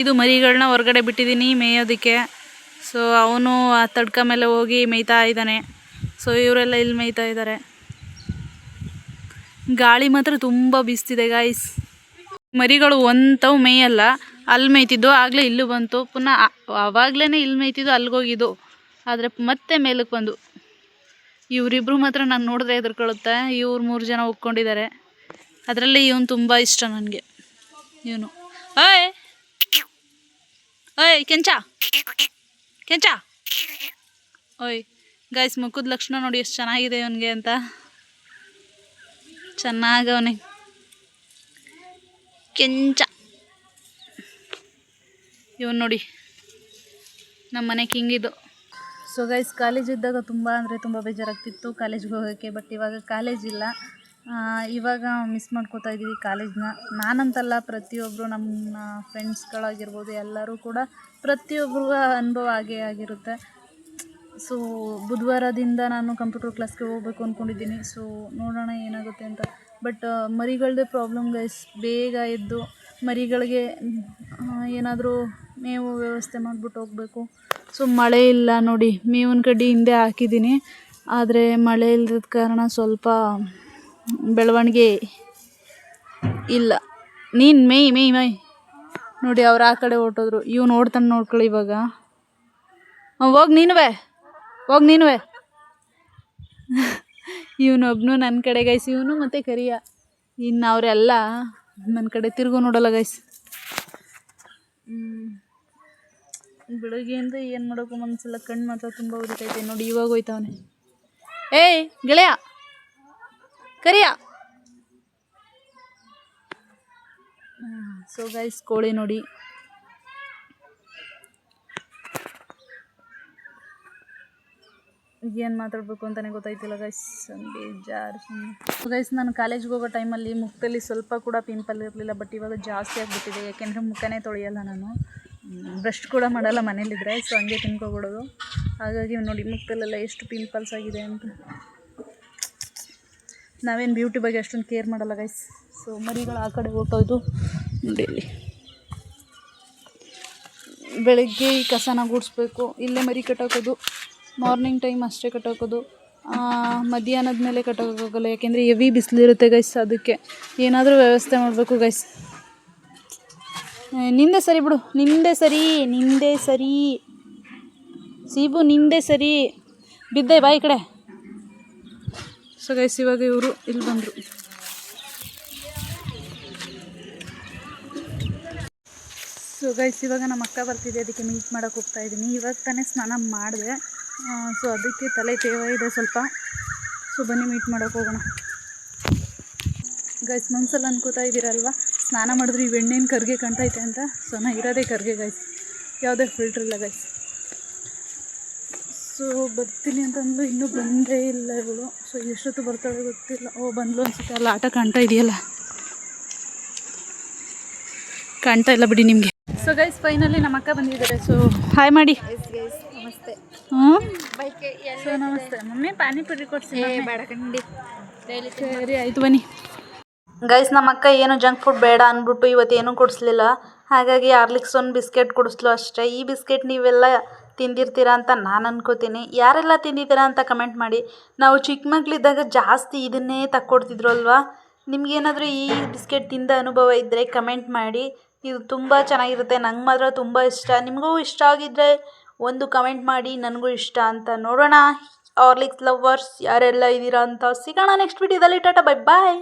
ಇದು ಮರಿಗಳನ್ನ ಹೊರಗಡೆ ಬಿಟ್ಟಿದ್ದೀನಿ ಮೇಯೋದಕ್ಕೆ. ಸೊ ಅವನು ಆ ತಡ್ಕ ಮೇಲೆ ಹೋಗಿ ಮೇಯ್ತಾ ಇದ್ದಾನೆ. ಸೊ ಇವರೆಲ್ಲ ಇಲ್ಲಿ ಮೇಯ್ತಾ ಇದ್ದಾರೆ. ಗಾಳಿ ಮಾತ್ರ ತುಂಬ ಬೀಸ್ತಿದೆ ಗಾಯ್ಸ್. ಮರಿಗಳು ಒಂತವು ಮೇಯಲ್ಲ, ಅಲ್ಲಿ ಮೇಯ್ತಿದ್ದು ಆಗಲೇ ಇಲ್ಲೂ ಬಂತು, ಪುನಃ ಆವಾಗಲೇ ಇಲ್ಲಿ ಮೇಯ್ತಿದ್ದು ಅಲ್ಲಿಗೋಗಿದ್ದು, ಆದರೆ ಮತ್ತೆ ಮೇಲಕ್ಕೆ ಬಂದು. ಇವರಿಬ್ರು ಮಾತ್ರ ನಾನು ನೋಡಿದ್ರೆ ಹೆದರ್ಕೊಳ್ಳುತ್ತೆ. ಇವ್ರು 3 ಜನ ಹೋಗ್ಕೊಂಡಿದ್ದಾರೆ. ಅದರಲ್ಲಿ ಇವನು ತುಂಬ ಇಷ್ಟ ನನಗೆ. ಇವನು ಓಯ್ ಓಯ್ ಕೆಂಚ ಕೆಂಚ ಓಯ್ ಗಾಯ್ಸ್, ಮುಖದ ಲಕ್ಷಣ ನೋಡಿ ಎಷ್ಟು ಚೆನ್ನಾಗಿದೆ ಇವನಿಗೆ ಅಂತ. ಚೆನ್ನಾಗವನೇ ಕೆಂಚ. ಇವನು ನೋಡಿ ನಮ್ಮ ಮನೆ ಕಿಂಗಿದ್ದು. ಸೊ ಗೈಸ್, ಕಾಲೇಜ್ ಇದ್ದಾಗ ತುಂಬ ಅಂದರೆ ತುಂಬ ಬೇಜಾರಾಗ್ತಿತ್ತು ಕಾಲೇಜ್ಗೆ ಹೋಗೋಕ್ಕೆ. ಬಟ್ ಇವಾಗ ಕಾಲೇಜ್ ಇಲ್ಲ. ಇವಾಗ ಮಿಸ್ ಮಾಡ್ಕೋತಾ ಇದ್ದೀವಿ ಕಾಲೇಜ್ನ. ನಾನಂತಲ್ಲ, ಪ್ರತಿಯೊಬ್ಬರು ನಮ್ಮ ಫ್ರೆಂಡ್ಸ್ಗಳಾಗಿರ್ಬೋದು, ಎಲ್ಲರೂ ಕೂಡ ಪ್ರತಿಯೊಬ್ಬರಿಗೂ ಅನುಭವ ಆಗೇ ಆಗಿರುತ್ತೆ. ಸೊ ಬುಧವಾರದಿಂದ ನಾನು ಕಂಪ್ಯೂಟರ್ ಕ್ಲಾಸ್ಗೆ ಹೋಗಬೇಕು ಅಂದ್ಕೊಂಡಿದ್ದೀನಿ. ಸೊ ನೋಡೋಣ ಏನಾಗುತ್ತೆ ಅಂತ. ಬಟ್ ಮರಿಗಳದ್ದೇ ಪ್ರಾಬ್ಲಮ್ ಗೈಸ್. ಬೇಗ ಎದ್ದು ಮರಿಗಳಿಗೆ ಏನಾದರೂ ಮೇವು ವ್ಯವಸ್ಥೆ ಮಾಡಿಬಿಟ್ಟು ಹೋಗಬೇಕು. ಸೊ ಮಳೆ ಇಲ್ಲ ನೋಡಿ, ಮೇವಿನ ಕಡ್ಡಿ ಹಿಂದೆ ಹಾಕಿದ್ದೀನಿ, ಆದರೆ ಮಳೆ ಇಲ್ಲದ ಕಾರಣ ಸ್ವಲ್ಪ ಬೆಳವಣಿಗೆ ಇಲ್ಲ. ನೀನು ಮೇಯ್ ನೋಡಿ, ಅವ್ರು ಆ ಕಡೆ ಹೊರಟೋದ್ರು. ಇವು ನೋಡ್ತಾನೆ, ನೋಡ್ಕೊಳ್ಳಿ ಇವಾಗ. ಹೋಗಿ ನೀನುವೆ ಇವನೊಬ್ಬನು ನನ್ನ ಕಡೆ ಗೈಸ್, ಇವನು ಮತ್ತು ಕರಿಯ. ಇನ್ನು ಅವರೆಲ್ಲ ನನ್ನ ಕಡೆ ತಿರುಗು ನೋಡಲ್ಲ ಗೈಸ್. ಬೆಳಗ್ಗೆಯಿಂದ ಏನು ಮಾಡೋಕ್ಕೂ ಮನಸ್ಸಿಲ್ಲ. ಕಣ್ಣು ಮಾತ್ರ ತುಂಬ ಉರಿತೈತೆ ನೋಡಿ. ಇವಾಗ ಹೋಯ್ತವನೆ. ಏಯ್ ಗೆಳೆಯ ಕರಿಯ. ಸೊ ಗೈಸ್, ಕೋಳಿ ನೋಡಿ. ಏನು ಮಾತಾಡಬೇಕು ಅಂತಲೇ ಗೊತ್ತಾಯ್ತಿಲ್ಲ ಗೈಸ್. ಬೇಜಾರು ಸುಮ್ಮನೆ. ಗೈಸ್, ನಾನು ಕಾಲೇಜ್ಗೆ ಹೋಗೋ ಟೈಮಲ್ಲಿ ಮುಖದಲ್ಲಿ ಸ್ವಲ್ಪ ಕೂಡ ಪಿಂಪಲ್ ಇರಲಿಲ್ಲ. ಬಟ್ ಇವಾಗ ಜಾಸ್ತಿ ಆಗಿಬಿಟ್ಟಿದೆ. ಯಾಕೆಂದರೆ ಮುಖನೇ ತೊಳೆಯಲ್ಲ ನಾನು, ಬ್ರಷ್ ಕೂಡ ಮಾಡಲ್ಲ ಮನೇಲಿದ್ದರೆ. ಸೊ ಹಂಗೆ ತಿನ್ಕೊಬಿಡೋದು. ಹಾಗಾಗಿ ನೋಡಿ ಮುಖದಲ್ಲೆಲ್ಲ ಎಷ್ಟು ಪಿಂಪಲ್ಸ್ ಆಗಿದೆ ಅಂತ. ನಾವೇನು ಬ್ಯೂಟಿ ಬಗ್ಗೆ ಅಷ್ಟೊಂದು ಕೇರ್ ಮಾಡಲ್ಲ ಗೈಸ್. ಸೊ ಮರಿಗಳು ಆ ಕಡೆ ಹೊರಟೋಯ್ತು ನೋಡಿ. ಇಲ್ಲಿ ಬೆಳಗ್ಗೆ ಈ ಕಸನ ಗುಡಿಸ್ಬೇಕು. ಇಲ್ಲೇ ಮರಿ ಕಟ್ಟಾಕೋದು. ಮಾರ್ನಿಂಗ್ ಟೈಮ್ ಅಷ್ಟೇ ಕಟ್ಟಾಕೋದು. ಮಧ್ಯಾಹ್ನದ ಮೇಲೆ ಕಟ್ಟೋಕ್ಕಾಗಲ್ಲ, ಯಾಕೆಂದರೆ ಹೆವಿ ಬಿಸಿಲಿರುತ್ತೆ ಗೈಸ್. ಅದಕ್ಕೆ ಏನಾದರೂ ವ್ಯವಸ್ಥೆ ಮಾಡಬೇಕು ಗೈಸ್. ನಿಂದೆ ಸರಿ ಬಿಡು, ನಿಂದೆ ಸರಿ ಸೀಬು, ನಿಂದೆ ಸರಿ. ಬಿದ್ದೆ ಬಾ ಈ ಕಡೆ. ಸೊ ಗೈಸ್, ಇವಾಗ ಇವರು ಇಲ್ಲಿ ಬಂದರು. ಸೊ ಗೈಸ್, ಇವಾಗ ನಮ್ಮ ಅಕ್ಕ ಬರ್ತಿದೆ, ಅದಕ್ಕೆ ಮೀಟ್ ಮಾಡೋಕ್ಕೆ ಹೋಗ್ತಾಯಿದ್ದೀನಿ. ಇವಾಗ ತಾನೇ ಸ್ನಾನ ಮಾಡಿದೆ. ಸೊ ಅದಕ್ಕೆ ತಲೆ ತೇವ ಇದೆ ಸ್ವಲ್ಪ. ಸೊ ಬನ್ನಿ ಮೀಟ್ ಮಾಡೋಕ್ಕೆ ಹೋಗೋಣ ಗೈಸ್. ಮನಸ್ಸಲ್ಲಿ ಅನ್ಕೋತಾ ಇದ್ದೀರಲ್ವ, ಸ್ನಾನ ಮಾಡಿದ್ರೆ ಈ ಎಣ್ಣೆನ ಕರ್ಗೆ ಕಾಣ್ತೈತೆ ಅಂತ. ಸೊ ನಾ ಇರೋದೇ ಕರ್ಗೆ ಗೈಸ್, ಯಾವುದೇ ಫಿಲ್ಟ್ರ್ ಇಲ್ಲ ಗೈಸ್. ಸೊ ಬರ್ತೀನಿ ಅಂತಂದು ಇನ್ನೂ ಬಂದೇ ಇಲ್ಲ ಇವಳು. ಸೊ ಎಷ್ಟೊತ್ತು ಬರ್ತಾಳೆ ಗೊತ್ತಿಲ್ಲ. ಬಂದ್ಲು ಅನ್ಸುತ್ತೆ. ಅಲ್ಲ ಆಟ ಕಾಣ್ತಾ ಇದೆಯಲ್ಲ, ಕಾಣ್ತಾ ಇಲ್ಲ ಬಿಡಿ ನಿಮಗೆ. ಸೊ ಗೈಸ್, ಫೈನಲಿ ನಮ್ಮ ಅಕ್ಕ ಬಂದಿದ್ದಾರೆ. ಸೊ ಹಾಯ್ ಮಾಡಿ. ನಮಸ್ತೆ. ಸೊ ನಮಸ್ತೆ ಮಮ್ಮಿ. ಪಾನಿಪುರಿ ಕೊಡ್ಸಿ ಬೇಡಕಂಡಿ. ಸರಿ ಆಯಿತು ಬನ್ನಿ. ಗೈಸ್, ನಮ್ಮ ಅಕ್ಕ ಏನು ಜಂಕ್ ಫುಡ್ ಬೇಡ ಅಂದ್ಬಿಟ್ಟು ಇವತ್ತೇನೂ ಕೊಡಿಸ್ಲಿಲ್ಲ. ಹಾಗಾಗಿ ಹಾರ್ಲಿಕ್ಸ್ ಒಂದು ಬಿಸ್ಕೆಟ್ ಕೊಡಿಸ್ಲು ಅಷ್ಟೇ. ಈ ಬಿಸ್ಕೆಟ್ ನೀವೆಲ್ಲ ತಿಂದಿರ್ತೀರಾ ಅಂತ ನಾನು ಅನ್ಕೋತೀನಿ. ಯಾರೆಲ್ಲ ತಿಂದಿದ್ದೀರಾ ಅಂತ ಕಮೆಂಟ್ ಮಾಡಿ. ನಾವು ಚಿಕ್ಕ ಮಕ್ಕಳಿದ್ದಾಗ ಜಾಸ್ತಿ ಇದನ್ನೇ ತಕ್ಕೊಡ್ತಿದ್ರು ಅಲ್ವಾ. ನಿಮಗೇನಾದರೂ ಈ ಬಿಸ್ಕೆಟ್ ತಿಂದ ಅನುಭವ ಇದ್ದರೆ ಕಮೆಂಟ್ ಮಾಡಿ. ಇದು ತುಂಬ ಚೆನ್ನಾಗಿರುತ್ತೆ. ನಂಗೆ ಮಾತ್ರ ತುಂಬ ಇಷ್ಟ. ನಿಮಗೂ ಇಷ್ಟ ಆಗಿದ್ದರೆ ಒಂದು ಕಮೆಂಟ್ ಮಾಡಿ, ನನಗೂ ಇಷ್ಟ ಅಂತ. ನೋಡೋಣ ಹಾರ್ಲಿಕ್ಸ್ ಲವರ್ಸ್ ಯಾರೆಲ್ಲ ಇದ್ದೀರಾ ಅಂತ. ಸಿಗೋಣ ನೆಕ್ಸ್ಟ್ ವಿಡಿಯೋದಲ್ಲಿ. ಟಾಟಾ, ಬೈ ಬಾಯ್.